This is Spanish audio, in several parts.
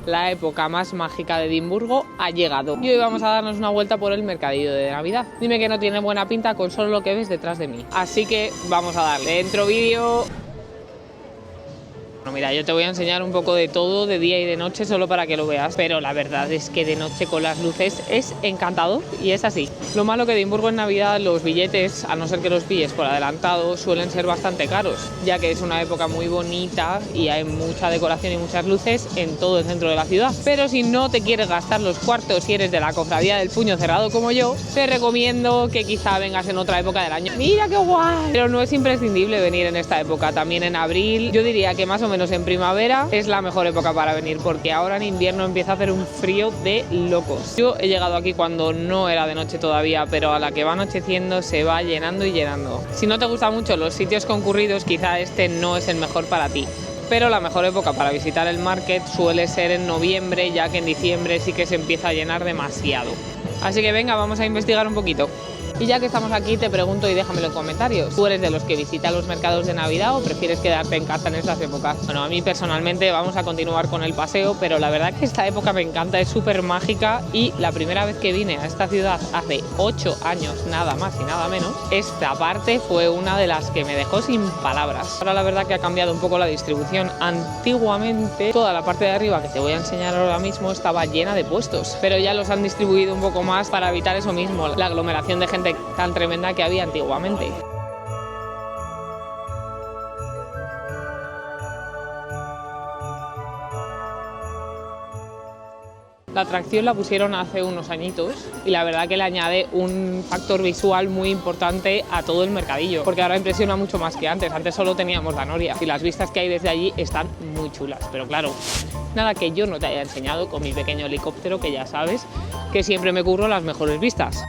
la época más mágica de Edimburgo ha llegado. Y hoy vamos a darnos una vuelta por el mercadillo de Navidad. Dime que no tiene buena pinta con solo lo que ves detrás de mí. Así que vamos a darle. Entro vídeo. Bueno, mira, yo te voy a enseñar un poco de todo, de día y de noche, solo para que lo veas. Pero la verdad es que de noche con las luces es encantador y es así. Lo malo que Edimburgo en Navidad, los billetes, a no ser que los pilles por adelantado, suelen ser bastante caros, ya que es una época muy bonita y hay mucha decoración y muchas luces en todo el centro de la ciudad. Pero si no te quieres gastar los cuartos y eres de la cofradía del puño cerrado como yo, te recomiendo que quizá vengas en otra época del año. ¡Mira qué guay! Pero no es imprescindible venir en esta época, también en abril. Yo diría que más o menos en primavera es la mejor época para venir, porque ahora en invierno empieza a hacer un frío de locos. Yo he llegado aquí cuando no era de noche todavía, pero a la que va anocheciendo se va llenando y llenando. Si no te gustan mucho los sitios concurridos, quizá este no es el mejor para ti. Pero la mejor época para visitar el market suele ser en noviembre, ya que en diciembre sí que se empieza a llenar demasiado. Así que venga, vamos a investigar un poquito. Y ya que estamos aquí, te pregunto y déjamelo en comentarios. ¿Tú eres de los que visita los mercados de Navidad o prefieres quedarte en casa en estas épocas? Bueno, a mí personalmente vamos a continuar con el paseo, pero la verdad que esta época me encanta, es súper mágica, y la primera vez que vine a esta ciudad hace 8 años, nada más y nada menos, esta parte fue una de las que me dejó sin palabras. Ahora la verdad que ha cambiado un poco la distribución. Antiguamente toda la parte de arriba, que te voy a enseñar ahora mismo, estaba llena de puestos, pero ya los han distribuido un poco más para evitar eso mismo, la aglomeración de gente tan tremenda que había antiguamente. La atracción la pusieron hace unos añitos y la verdad que le añade un factor visual muy importante a todo el mercadillo, porque ahora impresiona mucho más que antes. Antes solo teníamos la noria y las vistas que hay desde allí están muy chulas, pero claro, nada que yo no te haya enseñado con mi pequeño helicóptero, que ya sabes que siempre me curro las mejores vistas.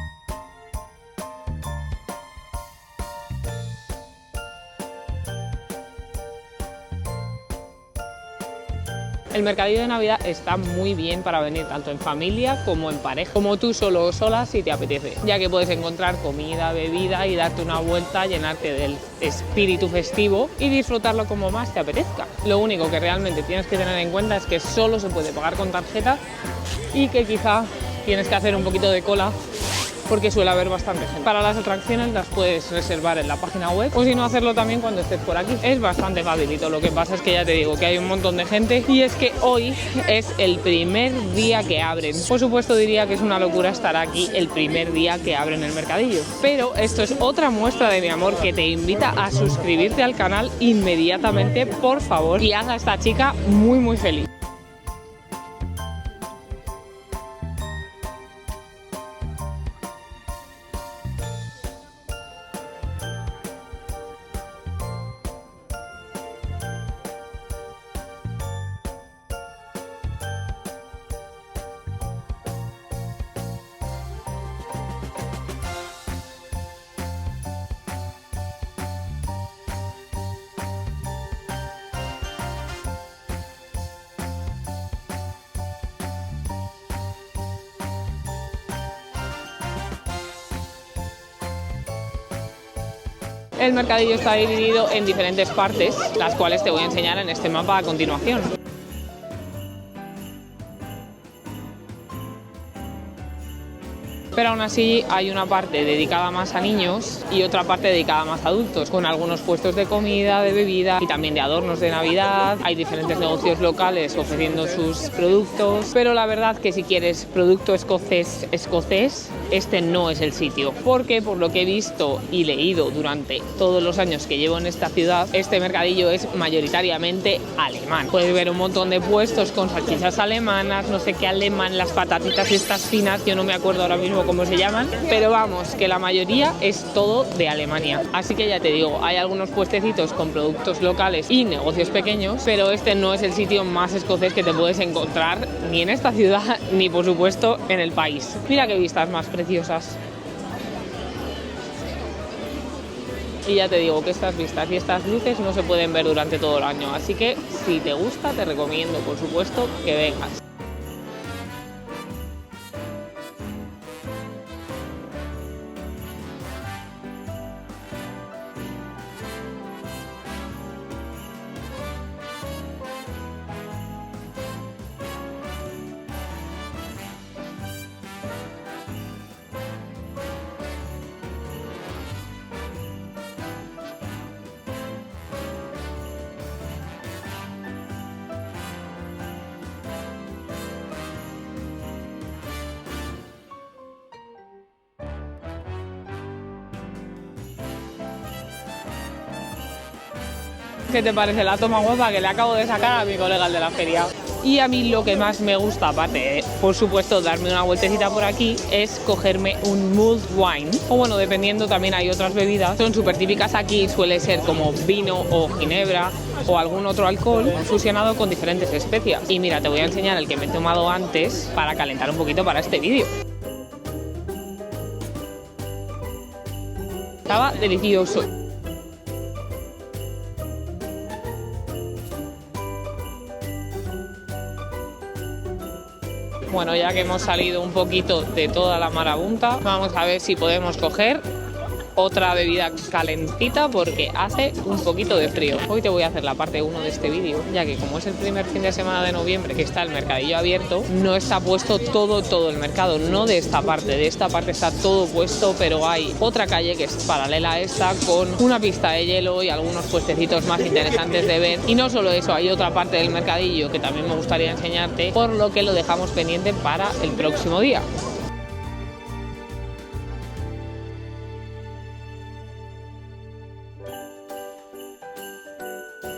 El mercadillo de Navidad está muy bien para venir tanto en familia como en pareja, como tú solo o sola si te apetece, ya que puedes encontrar comida, bebida y darte una vuelta, llenarte del espíritu festivo y disfrutarlo como más te apetezca. Lo único que realmente tienes que tener en cuenta es que solo se puede pagar con tarjeta y que quizá tienes que hacer un poquito de cola, porque suele haber bastante gente. Para las atracciones las puedes reservar en la página web, o si no, hacerlo también cuando estés por aquí. Es bastante facilito, lo que pasa es que ya te digo que hay un montón de gente y es que hoy es el primer día que abren. Por supuesto diría que es una locura estar aquí el primer día que abren el mercadillo, pero esto es otra muestra de mi amor, que te invita a suscribirte al canal inmediatamente, por favor, y haz a esta chica muy feliz. El mercadillo está dividido en diferentes partes, las cuales te voy a enseñar en este mapa a continuación. Pero aún así hay una parte dedicada más a niños y otra parte dedicada más a adultos, con algunos puestos de comida, de bebida y también de adornos de Navidad. Hay diferentes negocios locales ofreciendo sus productos, pero la verdad que si quieres producto escocés, este no es el sitio, porque por lo que he visto y leído durante todos los años que llevo en esta ciudad, este mercadillo es mayoritariamente alemán. Puedes ver un montón de puestos con salchichas alemanas, no sé qué alemán, las patatitas estas finas, yo no me acuerdo ahora mismo cómo se llaman, pero vamos, que la mayoría es todo de Alemania. Así que ya te digo, hay algunos puestecitos con productos locales y negocios pequeños, pero este no es el sitio más escocés que te puedes encontrar ni en esta ciudad ni por supuesto en el país. Mira qué vistas más preciosas. Y ya te digo que estas vistas y estas luces no se pueden ver durante todo el año, así que si te gusta te recomiendo por supuesto que vengas. ¿Qué te parece la toma guapa que le acabo de sacar a mi colega el de la feria? Y a mí lo que más me gusta, aparte de, por supuesto, darme una vueltecita por aquí, es cogerme un mulled wine. O bueno, dependiendo, también hay otras bebidas. Son súper típicas aquí, suele ser como vino o ginebra o algún otro alcohol fusionado con diferentes especias. Y mira, te voy a enseñar el que me he tomado antes para calentar un poquito para este vídeo. Estaba delicioso. Bueno, ya que hemos salido un poquito de toda la marabunta, vamos a ver si podemos coger otra bebida calentita porque hace un poquito de frío. Hoy te voy a hacer la parte 1 de este vídeo, ya que como es el primer fin de semana de noviembre que está el mercadillo abierto, no está puesto todo el mercado, no de esta parte está todo puesto, pero hay otra calle que es paralela a esta con una pista de hielo y algunos puestecitos más interesantes de ver. Y no solo eso, hay otra parte del mercadillo que también me gustaría enseñarte, por lo que lo dejamos pendiente para el próximo día.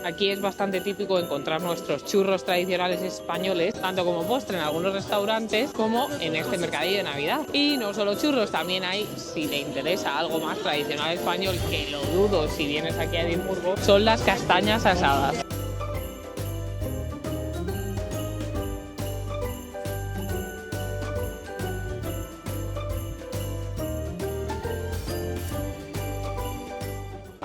Aquí es bastante típico encontrar nuestros churros tradicionales españoles, tanto como postre en algunos restaurantes como en este mercadillo de Navidad. Y no solo churros, también hay, si te interesa algo más tradicional español, que lo dudo si vienes aquí a Edimburgo, son las castañas asadas.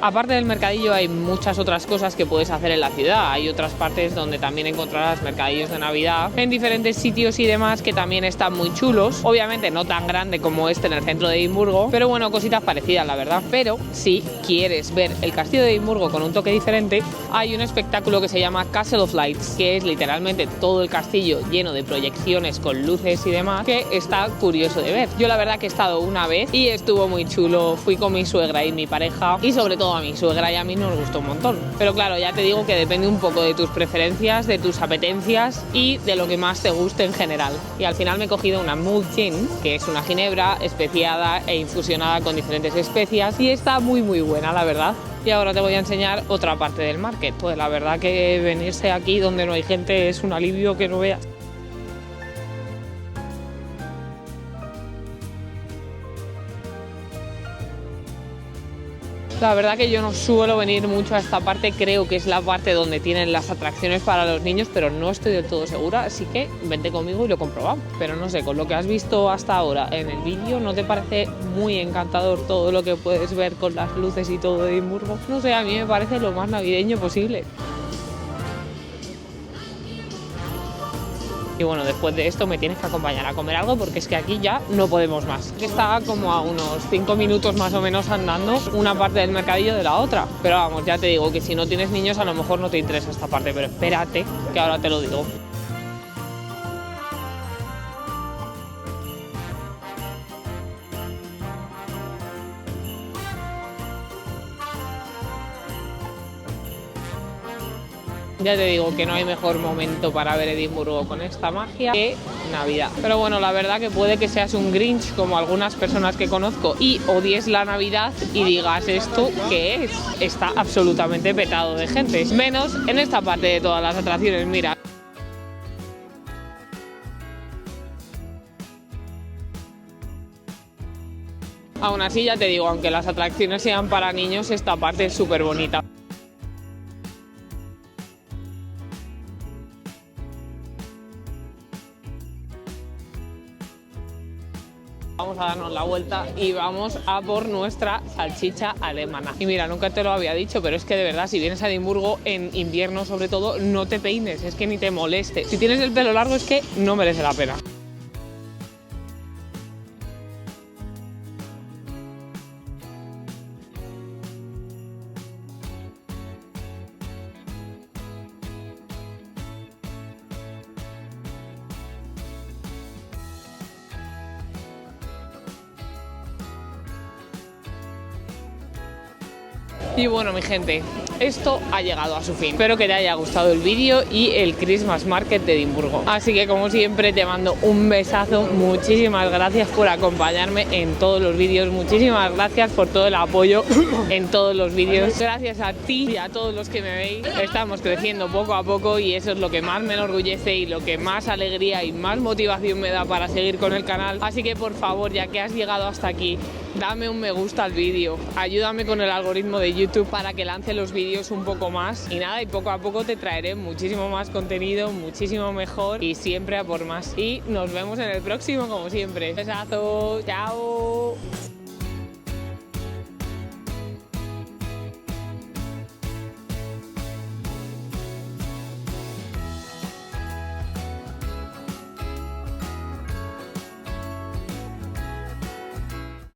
Aparte del mercadillo hay muchas otras cosas que puedes hacer en la ciudad. Hay otras partes donde también encontrarás mercadillos de Navidad en diferentes sitios y demás que también están muy chulos. Obviamente no tan grande como este en el centro de Edimburgo, pero bueno, cositas parecidas la verdad. Pero si quieres ver el castillo de Edimburgo con un toque diferente, hay un espectáculo que se llama Castle of Lights, que es literalmente todo el castillo lleno de proyecciones con luces y demás, que está curioso de ver. Yo la verdad que he estado una vez y estuvo muy chulo. Fui con mi suegra y mi pareja y sobre todo a mi suegra y a mí nos gustó un montón. Pero claro, ya te digo que depende un poco de tus preferencias, de tus apetencias y de lo que más te guste en general. Y al final me he cogido una mulled gin, que es una ginebra especiada e infusionada con diferentes especias y está muy buena, la verdad. Y ahora te voy a enseñar otra parte del market. Pues la verdad que venirse aquí donde no hay gente es un alivio que no veas. La verdad que yo no suelo venir mucho a esta parte, creo que es la parte donde tienen las atracciones para los niños, pero no estoy del todo segura, así que vente conmigo y lo comprobamos. Pero no sé, con lo que has visto hasta ahora en el vídeo, ¿no te parece muy encantador todo lo que puedes ver con las luces y todo de Edimburgo? No sé, a mí me parece lo más navideño posible. Y bueno, después de esto me tienes que acompañar a comer algo porque es que aquí ya no podemos más. Está como a unos 5 minutos más o menos andando una parte del mercadillo de la otra. Pero vamos, ya te digo que si no tienes niños a lo mejor no te interesa esta parte, pero espérate que ahora te lo digo. Ya te digo que no hay mejor momento para ver Edimburgo con esta magia que Navidad. Pero bueno, la verdad que puede que seas un Grinch como algunas personas que conozco y odies la Navidad y digas esto ¿qué es? Está absolutamente petado de gente. Menos en esta parte de todas las atracciones, mira. Aún así ya te digo, aunque las atracciones sean para niños, esta parte es súper bonita. Vamos a darnos la vuelta y vamos a por nuestra salchicha alemana. Y mira, nunca te lo había dicho, pero es que de verdad, si vienes a Edimburgo en invierno sobre todo, no te peines, es que ni te moleste. Si tienes el pelo largo es que no merece la pena. Y bueno, mi gente, esto ha llegado a su fin. Espero que te haya gustado el vídeo y el Christmas Market de Edimburgo. Así que como siempre te mando un besazo. Muchísimas gracias por acompañarme en todos los vídeos. Muchísimas gracias por todo el apoyo en todos los vídeos. Gracias a ti y a todos los que me veis. Estamos creciendo poco a poco y eso es lo que más me enorgullece y lo que más alegría y más motivación me da para seguir con el canal. Así que por favor, ya que has llegado hasta aquí, dame un me gusta al vídeo, ayúdame con el algoritmo de YouTube para que lance los vídeos un poco más y nada, y poco a poco te traeré muchísimo más contenido, muchísimo mejor y siempre a por más. Y nos vemos en el próximo como siempre. Besazo, chao.